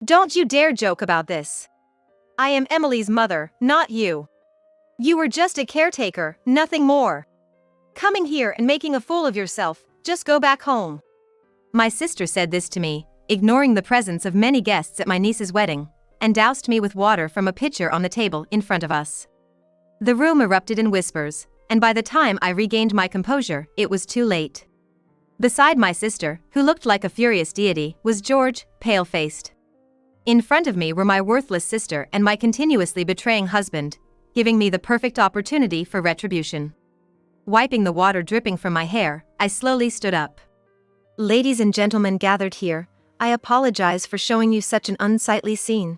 Don't you dare joke about this. I am Emily's mother, not you. You were just a caretaker, nothing more. Coming here and making a fool of yourself, just go back home. My sister said this to me, ignoring the presence of many guests at my niece's wedding, and doused me with water from a pitcher on the table in front of us. The room erupted in whispers, and by the time I regained my composure, it was too late. Beside my sister, who looked like a furious deity, was George, pale-faced. In front of me were my worthless sister and my continuously betraying husband, giving me the perfect opportunity for retribution. Wiping the water dripping from my hair, I slowly stood up. Ladies and gentlemen gathered here, I apologize for showing you such an unsightly scene.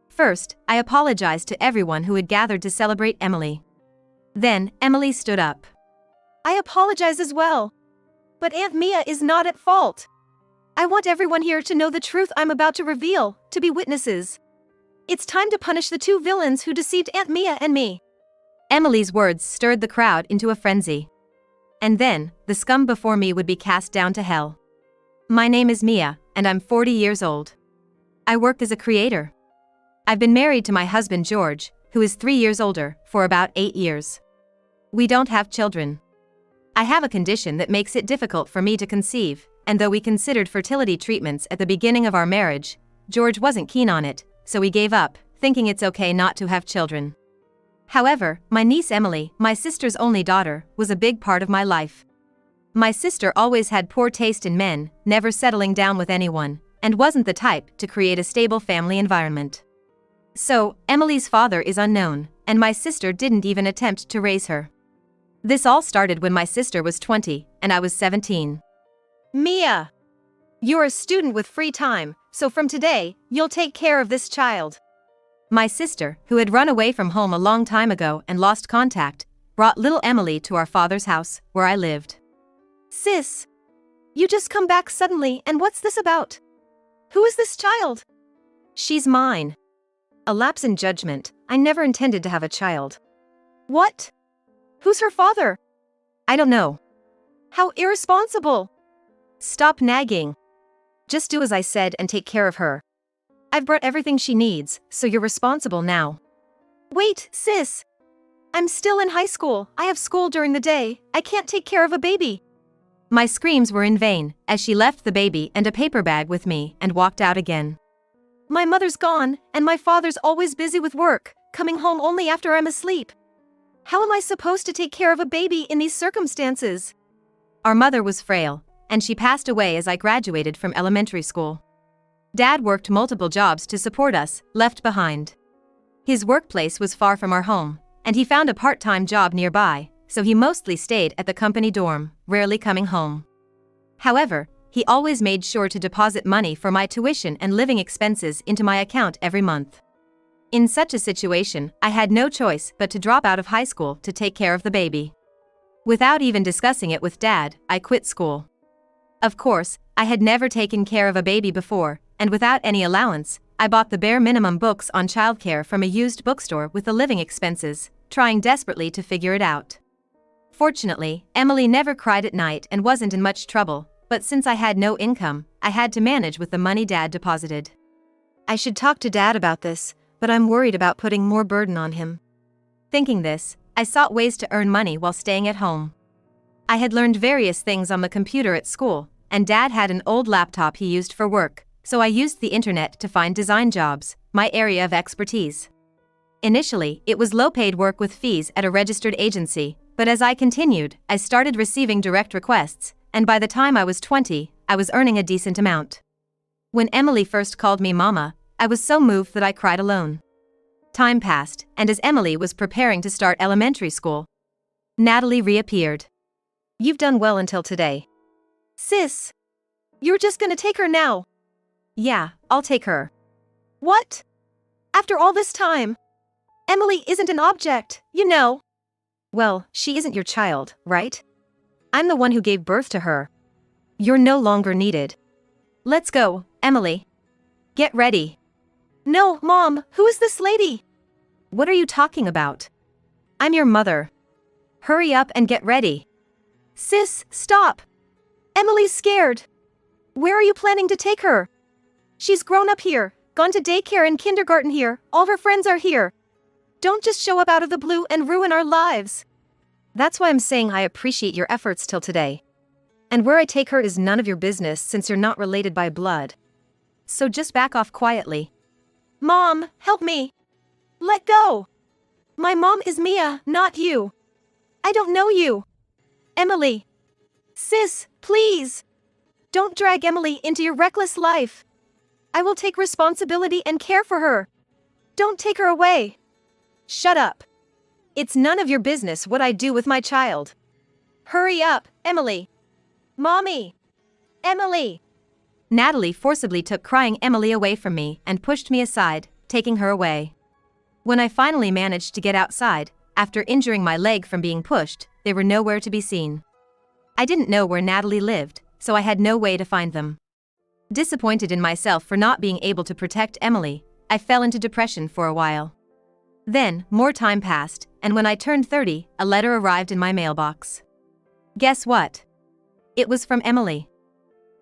First, I apologized to everyone who had gathered to celebrate Emily. Then, Emily stood up. I apologize as well. But Aunt Mia is not at fault. I want everyone here to know the truth I'm about to reveal, to be witnesses. It's time to punish the two villains who deceived Aunt Mia and me. Emily's words stirred the crowd into a frenzy. And then, the scum before me would be cast down to hell. My name is Mia, and I'm 40 years old. I work as a creator. I've been married to my husband George, who is 3 years older, for about 8 years. We don't have children. I have a condition that makes it difficult for me to conceive, and though we considered fertility treatments at the beginning of our marriage, George wasn't keen on it, so we gave up, thinking it's okay not to have children. However, my niece Emily, my sister's only daughter, was a big part of my life. My sister always had poor taste in men, never settling down with anyone, and wasn't the type to create a stable family environment. So, Emily's father is unknown, and my sister didn't even attempt to raise her. This all started when my sister was 20, and I was 17. Mia! You're a student with free time, so from today, you'll take care of this child. My sister, who had run away from home a long time ago and lost contact, brought little Emily to our father's house, where I lived. Sis! You just come back suddenly, and what's this about? Who is this child? She's mine. A lapse in judgment, I never intended to have a child. What? Who's her father? I don't know. How irresponsible! Stop nagging. Just do as I said and take care of her. I've brought everything she needs, so you're responsible now. Wait, sis! I'm still in high school, I have school during the day, I can't take care of a baby. My screams were in vain, as she left the baby and a paper bag with me and walked out again. My mother's gone, and my father's always busy with work, coming home only after I'm asleep. How am I supposed to take care of a baby in these circumstances? Our mother was frail, and she passed away as I graduated from elementary school. Dad worked multiple jobs to support us, left behind. His workplace was far from our home, and he found a part-time job nearby, so he mostly stayed at the company dorm, rarely coming home. However, he always made sure to deposit money for my tuition and living expenses into my account every month. In such a situation, I had no choice but to drop out of high school to take care of the baby. Without even discussing it with Dad, I quit school. Of course, I had never taken care of a baby before, and without any allowance, I bought the bare minimum books on childcare from a used bookstore with the living expenses, trying desperately to figure it out. Fortunately, Emily never cried at night and wasn't in much trouble, but since I had no income, I had to manage with the money Dad deposited. I should talk to Dad about this, but I'm worried about putting more burden on him. Thinking this, I sought ways to earn money while staying at home. I had learned various things on the computer at school, and Dad had an old laptop he used for work, so I used the internet to find design jobs, my area of expertise. Initially, it was low-paid work with fees at a registered agency, but as I continued, I started receiving direct requests, and by the time I was 20, I was earning a decent amount. When Emily first called me Mama, I was so moved that I cried alone. Time passed, and as Emily was preparing to start elementary school, Natalie reappeared. You've done well until today. Sis! You're just gonna take her now? Yeah, I'll take her. What? After all this time? Emily isn't an object, you know. Well, she isn't your child, right? I'm the one who gave birth to her. You're no longer needed. Let's go, Emily. Get ready. No, Mom, who is this lady? What are you talking about? I'm your mother. Hurry up and get ready. Sis, stop. Emily's scared. Where are you planning to take her? She's grown up here. gone to daycare and kindergarten here, all her friends are here. Don't just show up out of the blue and ruin our lives. That's why I'm saying I appreciate your efforts till today. And where I take her is none of your business since you're not related by blood. So just back off quietly. Mom, help me. Let go. My mom is Mia, not you. I don't know you. Emily. Sis, please. Don't drag Emily into your reckless life. I will take responsibility and care for her. Don't take her away. Shut up. It's none of your business what I do with my child. Hurry up, Emily. Mommy. Emily. Natalie forcibly took crying Emily away from me and pushed me aside, taking her away. When I finally managed to get outside, after injuring my leg from being pushed, they were nowhere to be seen. I didn't know where Natalie lived, so I had no way to find them. Disappointed in myself for not being able to protect Emily, I fell into depression for a while. Then, more time passed, and when I turned 30, a letter arrived in my mailbox. Guess what? It was from Emily.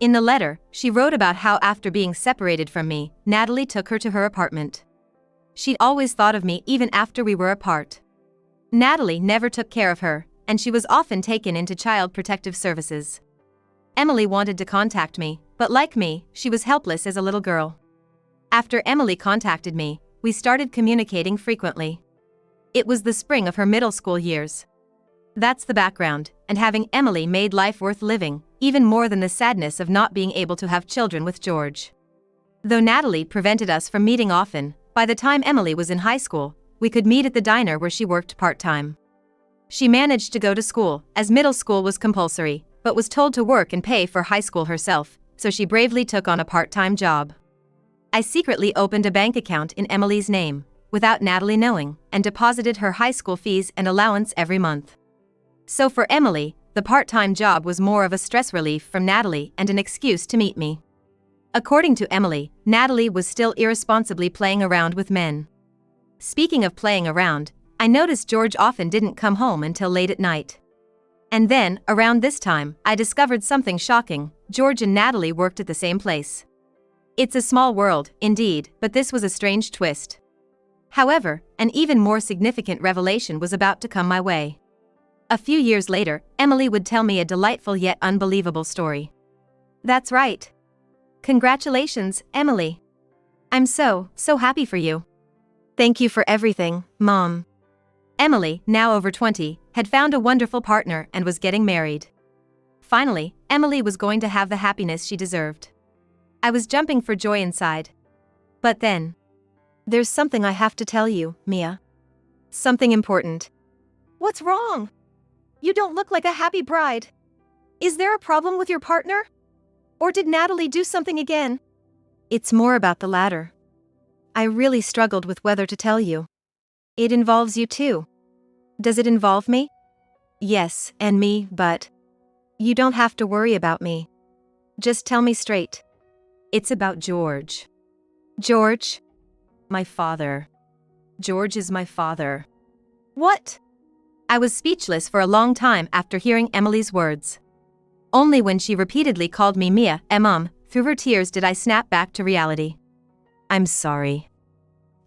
In the letter, she wrote about how after being separated from me, Natalie took her to her apartment. She'd always thought of me even after we were apart. Natalie never took care of her, and she was often taken into Child Protective Services. Emily wanted to contact me, but like me, she was helpless as a little girl. After Emily contacted me, we started communicating frequently. It was the spring of her middle school years. That's the background, and having Emily made life worth living, even more than the sadness of not being able to have children with George. Though Natalie prevented us from meeting often, by the time Emily was in high school, we could meet at the diner where she worked part-time. She managed to go to school, as middle school was compulsory, but was told to work and pay for high school herself, so she bravely took on a part-time job. I secretly opened a bank account in Emily's name, without Natalie knowing, and deposited her high school fees and allowance every month. So for Emily, the part-time job was more of a stress relief from Natalie and an excuse to meet me. According to Emily, Natalie was still irresponsibly playing around with men. Speaking of playing around, I noticed George often didn't come home until late at night. And then, around this time, I discovered something shocking: George and Natalie worked at the same place. It's a small world, indeed, but this was a strange twist. However, an even more significant revelation was about to come my way. A few years later, Emily would tell me a delightful yet unbelievable story. That's right. Congratulations, Emily. I'm so happy for you. Thank you for everything, Mom. Emily, now over 20, had found a wonderful partner and was getting married. Finally, Emily was going to have the happiness she deserved. I was jumping for joy inside. But then, there's something I have to tell you, Mia. Something important. What's wrong? You don't look like a happy bride. Is there a problem with your partner? Or did Natalie do something again? It's more about the latter. I really struggled with whether to tell you. It involves you too. Does it involve me? Yes, and me, but you don't have to worry about me. Just tell me straight. It's about George. George? My father. George is my father. What? I was speechless for a long time after hearing Emily's words. Only when she repeatedly called me Mia, Mom, through her tears did I snap back to reality. I'm sorry.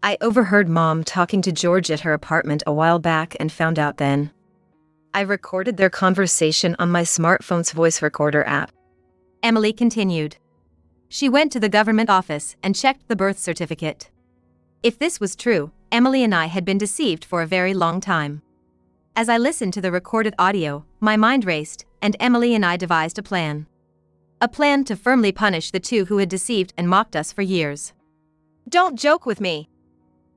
I overheard Mom talking to George at her apartment a while back and found out then. I recorded their conversation on my smartphone's voice recorder app. Emily continued. She went to the government office and checked the birth certificate. If this was true, Emily and I had been deceived for a very long time. As I listened to the recorded audio, my mind raced, and Emily and I devised a plan. A plan to firmly punish the two who had deceived and mocked us for years. Don't joke with me.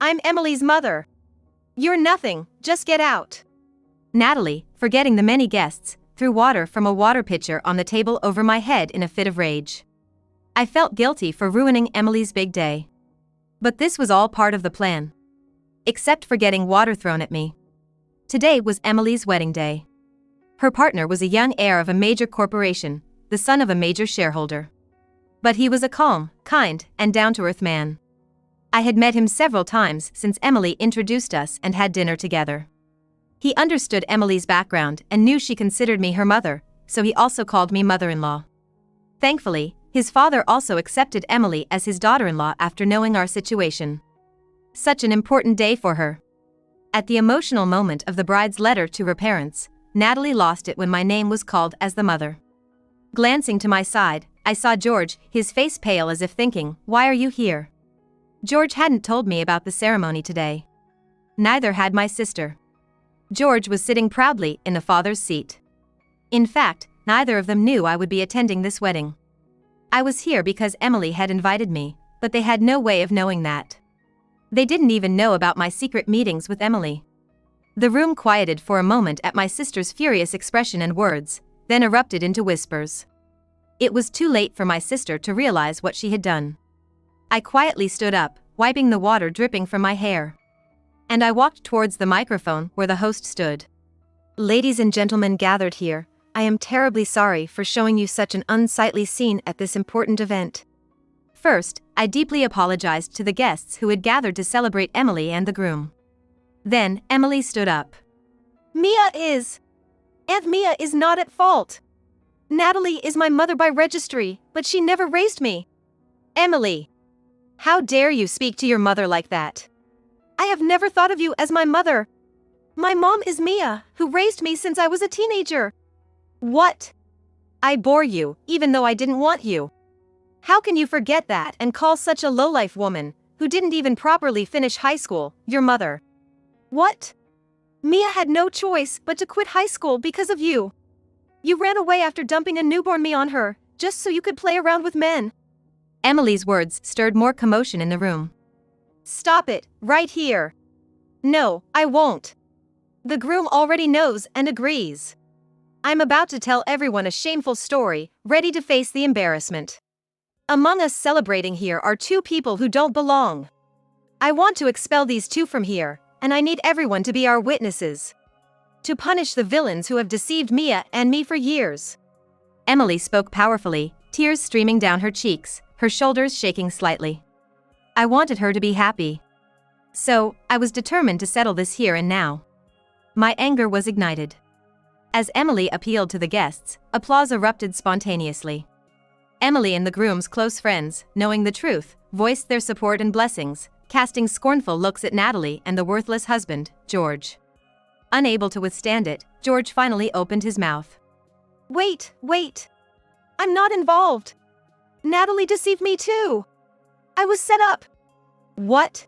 I'm Emily's mother. You're nothing, just get out. Natalie, forgetting the many guests, threw water from a water pitcher on the table over my head in a fit of rage. I felt guilty for ruining Emily's big day. But this was all part of the plan. Except for getting water thrown at me. Today was Emily's wedding day. Her partner was a young heir of a major corporation, the son of a major shareholder. But he was a calm, kind, and down-to-earth man. I had met him several times since Emily introduced us and had dinner together. He understood Emily's background and knew she considered me her mother, so he also called me mother-in-law. Thankfully, His father also accepted Emily as his daughter-in-law after knowing our situation. Such an important day for her. At the emotional moment of the bride's letter to her parents, Natalie lost it when my name was called as the mother. Glancing to my side, I saw George, his face pale as if thinking, "Why are you here?" George hadn't told me about the ceremony today. Neither had my sister. George was sitting proudly in the father's seat. In fact, neither of them knew I would be attending this wedding. I was here because Emily had invited me, but they had no way of knowing that. They didn't even know about my secret meetings with Emily. The room quieted for a moment at my sister's furious expression and words, then erupted into whispers. It was too late for my sister to realize what she had done. I quietly stood up, wiping the water dripping from my hair. And I walked towards the microphone where the host stood. "Ladies and gentlemen gathered here, I am terribly sorry for showing you such an unsightly scene at this important event. First, I deeply apologized to the guests who had gathered to celebrate Emily and the groom." Then, Emily stood up. Aunt Mia is not at fault. Natalie is my mother by registry, but she never raised me. Emily! How dare you speak to your mother like that? I have never thought of you as my mother. My mom is Mia, who raised me since I was a teenager. What? I bore you, even though I didn't want you. How can you forget that and call such a lowlife woman, who didn't even properly finish high school, your mother? What? Mia had no choice but to quit high school because of you. You ran away after dumping a newborn me on her, just so you could play around with men. Emily's words stirred more commotion in the room. Stop it, right here. No, I won't. The groom already knows and agrees. I'm about to tell everyone a shameful story, ready to face the embarrassment. Among us celebrating here are two people who don't belong. I want to expel these two from here, and I need everyone to be our witnesses. To punish the villains who have deceived Mia and me for years. Emily spoke powerfully, tears streaming down her cheeks, her shoulders shaking slightly. I wanted her to be happy. So, I was determined to settle this here and now. My anger was ignited. As Emily appealed to the guests, applause erupted spontaneously. Emily and the groom's close friends, knowing the truth, voiced their support and blessings, casting scornful looks at Natalie and the worthless husband, George. Unable to withstand it, George finally opened his mouth. Wait. I'm not involved. Natalie deceived me too. I was set up. What?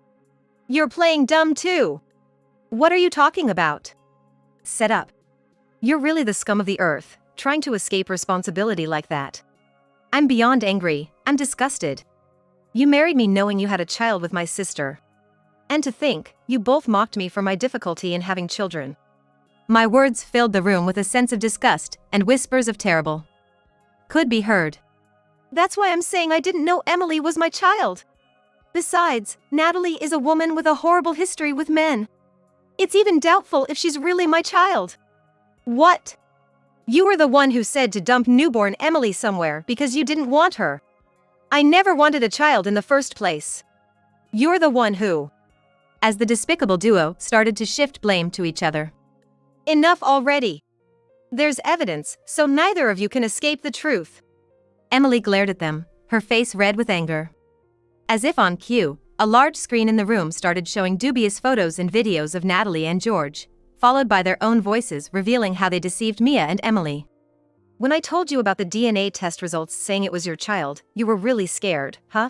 You're playing dumb too. What are you talking about? Set up. You're really the scum of the earth, trying to escape responsibility like that. I'm beyond angry, I'm disgusted. You married me knowing you had a child with my sister. And to think, you both mocked me for my difficulty in having children. My words filled the room with a sense of disgust, and whispers of terrible could be heard. That's why I'm saying I didn't know Emily was my child. Besides, Natalie is a woman with a horrible history with men. It's even doubtful if she's really my child. What? You were the one who said to dump newborn Emily somewhere because you didn't want her. I never wanted a child in the first place. You're the one who... As the despicable duo started to shift blame to each other. Enough already. There's evidence, so neither of you can escape the truth. Emily glared at them, her face red with anger. As if on cue, a large screen in the room started showing dubious photos and videos of Natalie and George, followed by their own voices revealing how they deceived Mia and Emily. When I told you about the DNA test results saying it was your child, you were really scared, huh?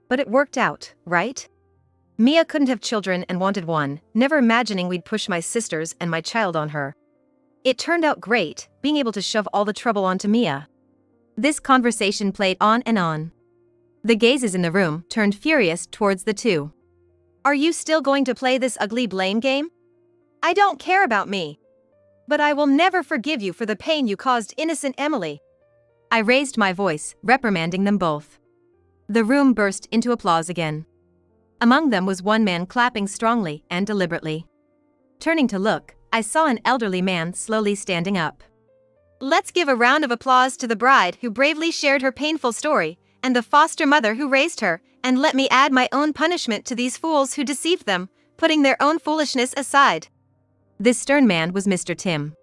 But it worked out, right? Mia couldn't have children and wanted one, never imagining we'd push my sisters and my child on her. It turned out great, being able to shove all the trouble onto Mia. This conversation played on and on. The gazes in the room turned furious towards the two. Are you still going to play this ugly blame game? I don't care about me. But I will never forgive you for the pain you caused innocent Emily. I raised my voice, reprimanding them both. The room burst into applause again. Among them was one man clapping strongly and deliberately. Turning to look, I saw an elderly man slowly standing up. Let's give a round of applause to the bride who bravely shared her painful story, and the foster mother who raised her, and let me add my own punishment to these fools who deceived them, putting their own foolishness aside. This stern man was Mr. Tim.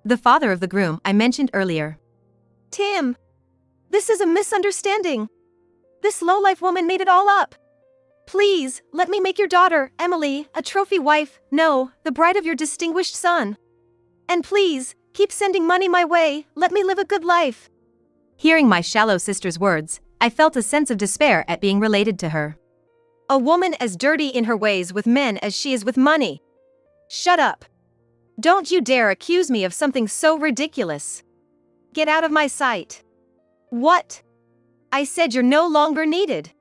The father of the groom I mentioned earlier. Tim! This is a misunderstanding. This lowlife woman made it all up. Please, let me make your daughter, Emily, a trophy wife, no, the bride of your distinguished son. And please, keep sending money my way, let me live a good life. Hearing my shallow sister's words, I felt a sense of despair at being related to her. A woman as dirty in her ways with men as she is with money. Shut up. Don't you dare accuse me of something so ridiculous. Get out of my sight. What? I said you're no longer needed.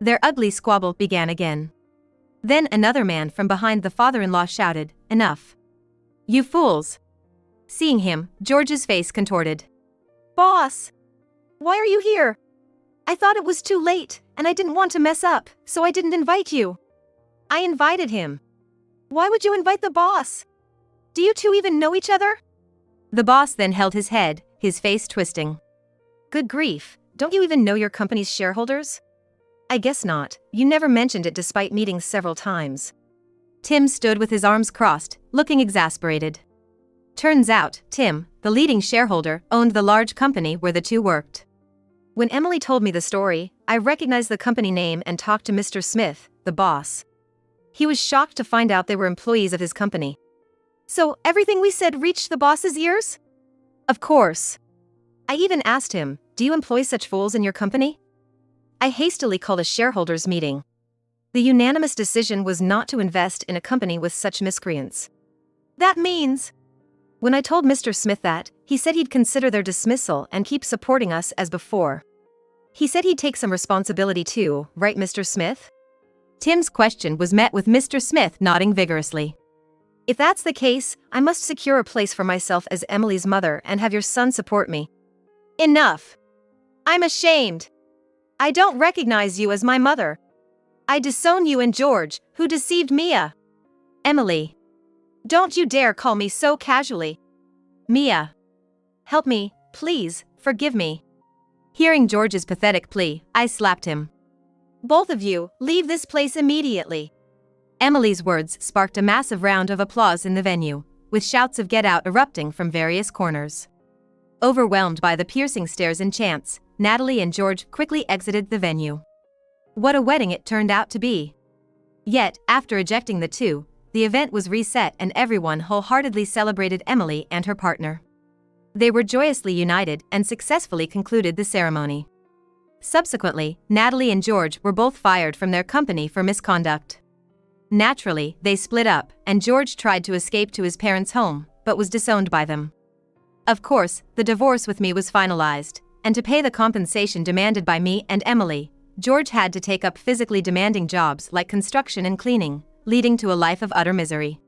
Their ugly squabble began again. Then another man from behind the father-in-law shouted, "Enough. You fools." Seeing him, George's face contorted. Boss! Why are you here? I thought it was too late, and I didn't want to mess up, so I didn't invite you. I invited him. Why would you invite the boss? Do you two even know each other? The boss then held his head, his face twisting. Good grief, don't you even know your company's shareholders? I guess not, you never mentioned it despite meeting several times. Tim stood with his arms crossed, looking exasperated. Turns out, Tim, the leading shareholder, owned the large company where the two worked. When Emily told me the story, I recognized the company name and talked to Mr. Smith, the boss. He was shocked to find out they were employees of his company. So, everything we said reached the boss's ears? Of course. I even asked him, do you employ such fools in your company? I hastily called a shareholders' meeting. The unanimous decision was not to invest in a company with such miscreants. That means... When I told Mr. Smith that, he said he'd consider their dismissal and keep supporting us as before. He said he'd take some responsibility too, right, Mr. Smith? Tim's question was met with Mr. Smith nodding vigorously. If that's the case, I must secure a place for myself as Emily's mother and have your son support me. Enough! I'm ashamed. I don't recognize you as my mother. I disown you and George, who deceived Mia. Emily. Don't you dare call me so casually. Mia. Help me, please, forgive me. Hearing George's pathetic plea, I slapped him. Both of you, leave this place immediately. Emily's words sparked a massive round of applause in the venue, with shouts of "Get out" erupting from various corners. Overwhelmed by the piercing stares and chants, Natalie and George quickly exited the venue. What a wedding it turned out to be. Yet, after ejecting the two, the event was reset and everyone wholeheartedly celebrated Emily and her partner. They were joyously united and successfully concluded the ceremony. Subsequently, Natalie and George were both fired from their company for misconduct. Naturally, they split up, and George tried to escape to his parents' home, but was disowned by them. Of course, the divorce with me was finalized, and to pay the compensation demanded by me and Emily, George had to take up physically demanding jobs like construction and cleaning, leading to a life of utter misery.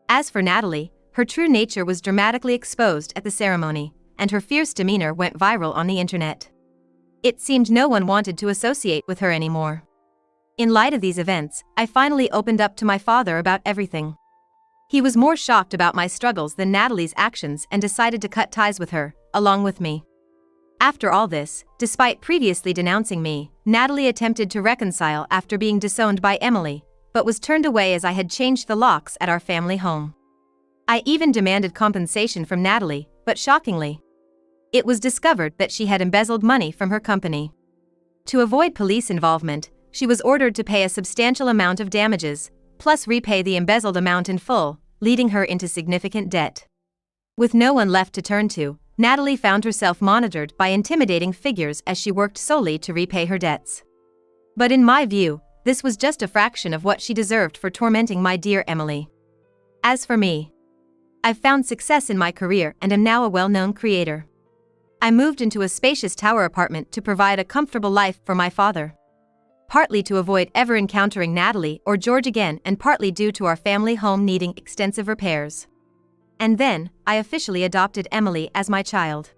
As for Natalie, her true nature was dramatically exposed at the ceremony, and her fierce demeanor went viral on the internet. It seemed no one wanted to associate with her anymore. In light of these events, I finally opened up to my father about everything. He was more shocked about my struggles than Natalie's actions and decided to cut ties with her, along with me. After all this, despite previously denouncing me, Natalie attempted to reconcile after being disowned by Emily, but was turned away as I had changed the locks at our family home. I even demanded compensation from Natalie, but shockingly, it was discovered that she had embezzled money from her company. To avoid police involvement, she was ordered to pay a substantial amount of damages, plus repay the embezzled amount in full, leading her into significant debt. With no one left to turn to, Natalie found herself monitored by intimidating figures as she worked solely to repay her debts. But in my view, this was just a fraction of what she deserved for tormenting my dear Emily. As for me, I've found success in my career and am now a well-known creator. I moved into a spacious tower apartment to provide a comfortable life for my father. Partly to avoid ever encountering Natalie or George again, and partly due to our family home needing extensive repairs. And then, I officially adopted Emily as my child.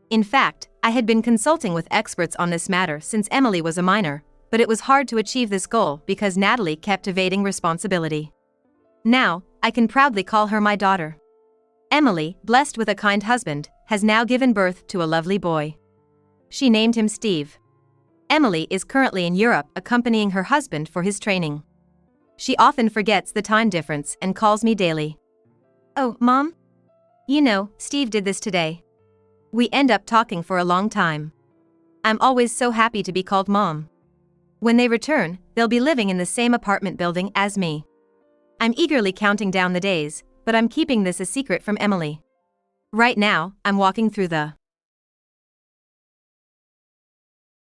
In fact, I had been consulting with experts on this matter since Emily was a minor, but it was hard to achieve this goal because Natalie kept evading responsibility. Now, I can proudly call her my daughter. Emily, blessed with a kind husband, has now given birth to a lovely boy. She named him Steve. Emily is currently in Europe accompanying her husband for his training. She often forgets the time difference and calls me daily. Oh, Mom? You know, Steve did this today. We end up talking for a long time. I'm always so happy to be called mom. When they return, they'll be living in the same apartment building as me. I'm eagerly counting down the days, but I'm keeping this a secret from Emily. Right now, I'm walking through the